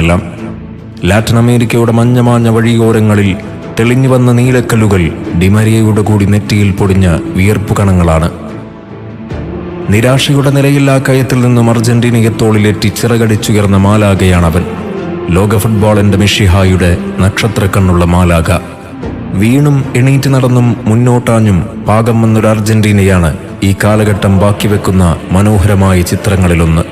ചിത്രങ്ങളുമെല്ലാം. Latin അമേരിക്കയുടെ മഞ്ഞമാഞ്ഞ വഴിയോരങ്ങളിൽ തെളിഞ്ഞു വന്ന നീലക്കല്ലുകൾ ഡിമരിയയുടെ കൂടി നെറ്റിയിൽ പൊടിഞ്ഞ വിയർപ്പു കണങ്ങളാണ്. നിരാശയുടെ നിലയില്ലാ കയത്തിൽ നിന്നും അർജന്റീനയെ തോളിലേറ്റി ചിറകടിച്ചുയർന്ന മാലാകയാണവൻ. ലോക ഫുട്ബോളിന്റെ മിഷിഹായുടെ നക്ഷത്രക്കണ്ണുള്ള മാലാക. വീണും എണീറ്റ് നടന്നും മുന്നോട്ടാഞ്ഞും പാകം വന്നൊരു അർജന്റീനയാണ് ഈ കാലഘട്ടം ബാക്കിവെക്കുന്ന മനോഹരമായ ചിത്രങ്ങളിലൊന്ന്.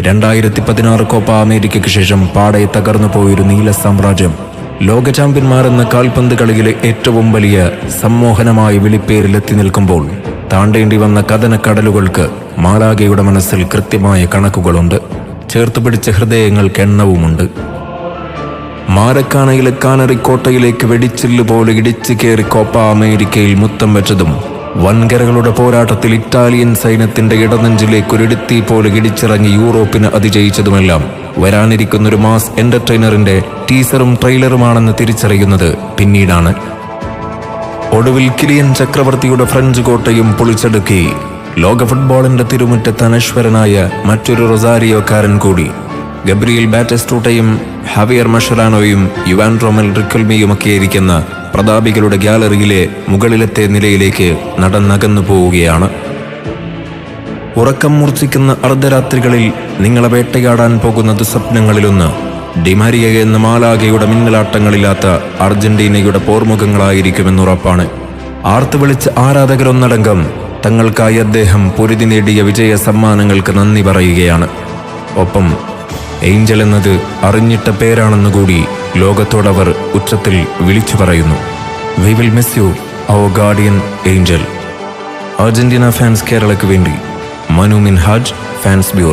2016 കോപ്പ അമേരിക്കയ്ക്ക് ശേഷം പാടെ തകർന്നു പോയൊരു നീല സാമ്രാജ്യം ലോക ചാമ്പ്യന്മാരെന്ന കാൽപന്ത് കളിയിലെ ഏറ്റവും വലിയ സമ്മോഹനമായ വിളിപ്പേരിലെത്തി നിൽക്കുമ്പോൾ താണ്ടേണ്ടി വന്ന കഥനക്കടലുകൾക്ക് മാലാകയുടെ മനസ്സിൽ കൃത്യമായ കണക്കുകളുണ്ട്. ചേർത്തുപിടിച്ച ഹൃദയങ്ങൾക്ക് എണ്ണവുമുണ്ട്. മാരക്കാനയിലെ കാനറിക്കോട്ടയിലേക്ക് വെടിച്ചില്ല് പോലെ ഇടിച്ചു കയറി കോപ്പ അമേരിക്കയിൽ മുത്തം വെച്ചതും വൻകരകളുടെ പോരാട്ടത്തിൽ ഇറ്റാലിയൻ സൈന്യത്തിന്റെ ഇടനെഞ്ചിലേക്കൊരിടുത്തി പോലെ ഇടിച്ചിറങ്ങി യൂറോപ്പിന് അതിജയിച്ചതുമെല്ലാം വരാനിരിക്കുന്നൊരു മാസ് എന്റർടൈനറിന്റെ ടീസറും ട്രെയിലറുമാണെന്ന് തിരിച്ചറിയുന്നത് പിന്നീടാണ്. ഒടുവിൽ കിലിയൻ ചക്രവർത്തിയുടെ ഫ്രഞ്ച് കോട്ടയും പൊളിച്ചടുക്കി ലോക ഫുട്ബോളിന്റെ തിരുമുറ്റത്ത് അനശ്വരനായ മറ്റൊരു റൊസാരിയോക്കാരൻ കൂടി. ഗബ്രിയേൽ ബാറ്റിസ്റ്റൂട്ടയും ഹവിയർ മഷറാനോയും യുവാൻ റോമൽ റിക്കൽമിയുമൊക്കെ ഇരിക്കുന്ന പ്രതാപികളുടെ ഗ്യാലറിയിലെ മുകളിലത്തെ നിലയിലേക്ക് നടന്നകന്നു പോവുകയാണ്. ഉറക്കം മൂർച്ഛിക്കുന്ന അർദ്ധരാത്രികളിൽ നിങ്ങളെ വേട്ടയാടാൻ പോകുന്ന ദുസ്വപ്നങ്ങളിലൊന്ന് ഡിമരിയ എന്ന മാലാകയുടെ മിന്നലാട്ടങ്ങളില്ലാത്ത അർജന്റീനയുടെ പോർമുഖങ്ങളായിരിക്കുമെന്നുറപ്പാണ്. ആർത്തു വിളിച്ച ആരാധകരൊന്നടങ്കം തങ്ങൾക്കായി അദ്ദേഹം പൊരുതി നേടിയ വിജയ സമ്മാനങ്ങൾക്ക് നന്ദി പറയുകയാണ്. ഒപ്പം ഏഞ്ചൽ എന്നത് അറിഞ്ഞിട്ട പേരാണെന്നുകൂടി ലോകത്തോടവർ ഉച്ചത്തിൽ വിളിച്ചു പറയുന്നു. We will miss you our guardian angel. Argentina fans കേരളയ്ക്ക് വേണ്ടി മനു മിൻഹാജ്, ഫാൻസ് ബ്യൂറോ.